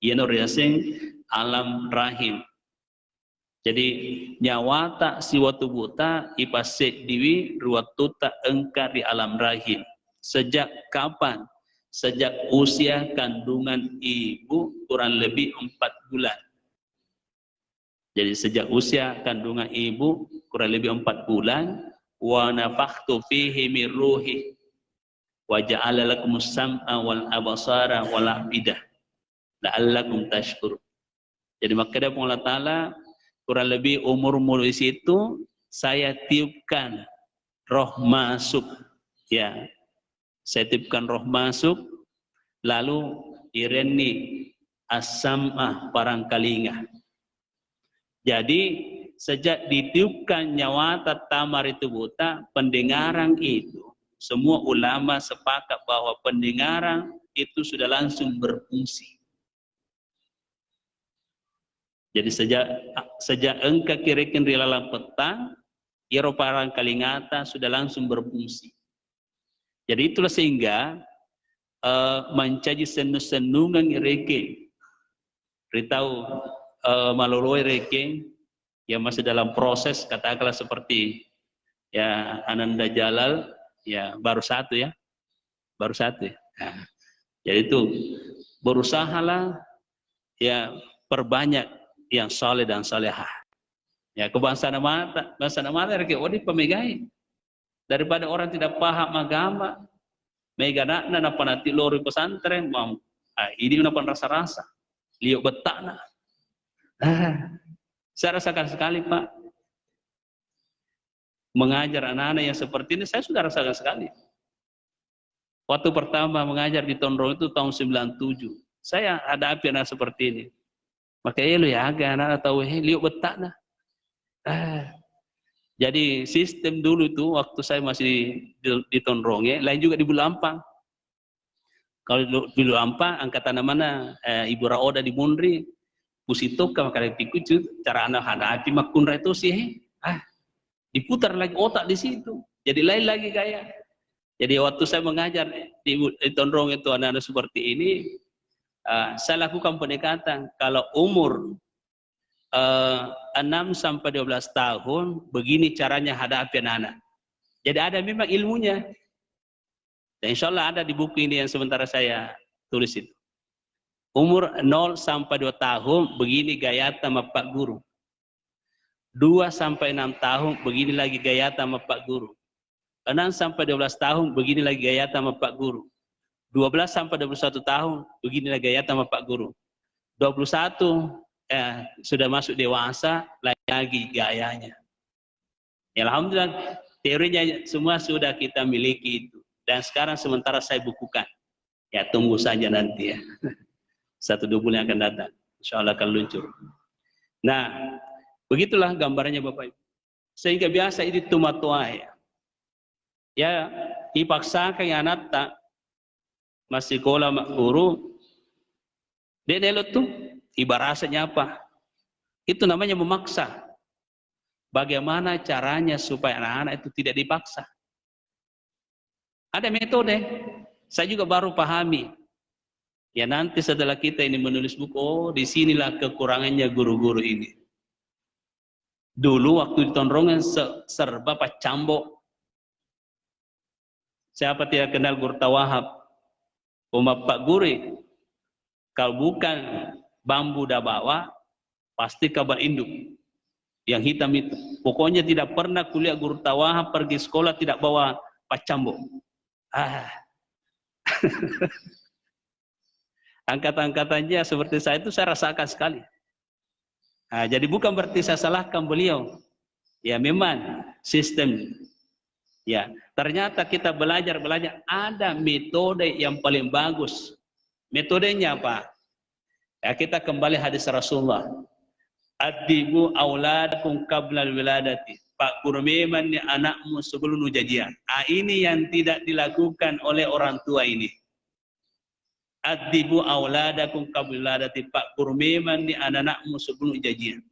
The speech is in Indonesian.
Ia nuriasing alam rahim. Jadi nyawa tak siwa tubuh tak ipasek diwi ruwatu tak engkar di alam rahim. Sejak kapan? Sejak usia kandungan ibu kurang lebih 4 bulan. Jadi sejak usia kandungan ibu kurang lebih 4 bulan, wa nafakhtu fihi min ruhi wa ja'ala lakumus sam'a wal absara wal afidah la'allakum tashkurun. Jadi maka dia Allah Ta'ala kurang lebih umur di situ saya tiupkan roh masuk, ya. Saya tiupkan roh masuk, lalu ireni as-sam'ah parangkalinga. Jadi sejak ditiupkan nyawa tatamar itu buta, pendengaran itu semua ulama sepakat bahwa pendengaran itu sudah langsung berfungsi. Jadi sejak engkau kirikin di dalam petang, iro parangkalingata sudah langsung berfungsi. Jadi itulah sehingga mencaji senung-senungan reke, ritau maloloi reke yang masih dalam proses, katakanlah seperti ya Ananda Jalal, ya baru satu ya. Nah, jadi itu berusahalah ya perbanyak yang saleh dan salehah. Ya kebangsaan mata reke odi pemegai daripada orang tidak paham agama. Megana napa nanti lori pesantren mau ini napa rasa-rasa liuk betakna. Saya rasakan sekali Pak, mengajar anak-anak yang seperti ini saya sudah rasakan sekali. Waktu pertama mengajar di Tondro itu tahun 97, saya hadapi anak seperti ini. Makanya lu ya agak anak tahu liuk betakna. Jadi sistem dulu itu waktu saya masih di Tondronge, lain juga di Bulampang. Kalau di Bulampang angkatan mana Ibu Raoda di Mundri, pusito ka makanya pikucu cara anak hadapi makunra itu sih diputar lagi otak di situ jadi lain lagi kayak. Jadi waktu saya mengajar di Tondrong itu anak-anak seperti ini, saya lakukan pendekatan kalau umur 6 sampai 12 tahun begini caranya hadapi anak-anak. Jadi ada memang ilmunya dan insya Allah ada di buku ini yang sementara saya tulis itu. Umur 0 sampai 2 tahun begini gaya sama Pak Guru. 2 sampai 6 tahun begini lagi gaya sama Pak Guru. 6 sampai 12 tahun begini lagi gaya sama Pak Guru. 12 sampai 21 tahun begini lagi gaya sama Pak Guru. 21 sudah masuk dewasa lagi gayanya. Ya, alhamdulillah teorinya semua sudah kita miliki itu dan sekarang sementara saya bukukan. Ya tunggu saja nanti ya. 1-2 bulan yang akan datang, insya Allah akan luncur. Nah, begitulah gambarannya Bapak Ibu. Sehingga biasa ini tumatua ya, dipaksakan yang anak tak masih sekolah guru, dia delot tuh, ibaratnya apa? Itu namanya memaksa. Bagaimana caranya supaya anak-anak itu tidak dipaksa? Ada metode, saya juga baru pahami. Ya nanti setelah kita ini menulis buku, oh disinilah kekurangannya guru-guru ini. Dulu waktu di Tondrongan serba pacambo. Siapa tidak kenal Guru Tawahab? Pak Guru, kalau bukan bambu dah bawa, pasti kabar induk. Yang hitam itu. Pokoknya tidak pernah kuliah Guru Tawahab pergi sekolah tidak bawa pacambo. Angkatan-angkatannya seperti saya itu saya rasakan sekali. Jadi bukan berarti saya salahkan beliau. Ya memang sistem. Ya ternyata kita belajar ada metode yang paling bagus. Metodenya apa? Ya kita kembali hadis Rasulullah. Adibu auladakum qablal wiladati. Pak Guru memang anakmu sebelum jajian. Ini yang tidak dilakukan oleh orang tua ini. Adibu auladakum qablal wiladati. Pak Guru memang anak-anakmu sebelum jajian.